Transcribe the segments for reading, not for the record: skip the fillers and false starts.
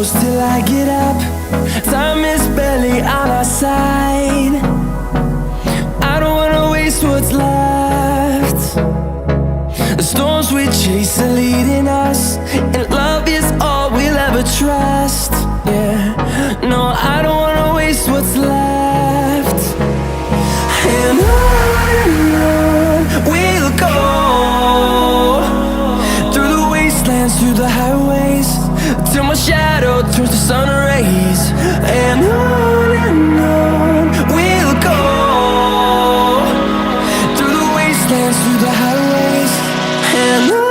close till I get up. Time is barely on our side. I don't wanna waste what's left. The storms we chase are leading us, and love is all we'll ever trust. Yeah, no, I don't wanna waste what's left. And on we'll go, through the wastelands, through the highways, till my shadow turns to sun rays. And on we'll go, through the wastelands, through the highways, and on we'll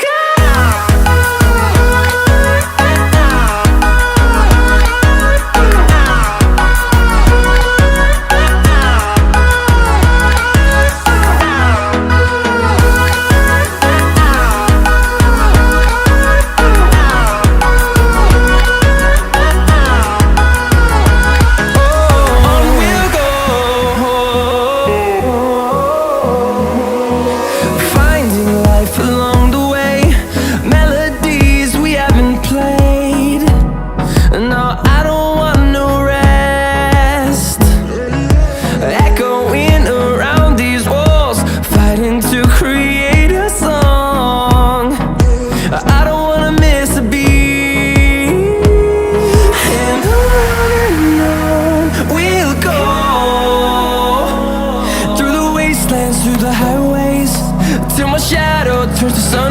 go. Through the highways, till my shadow turns to sun.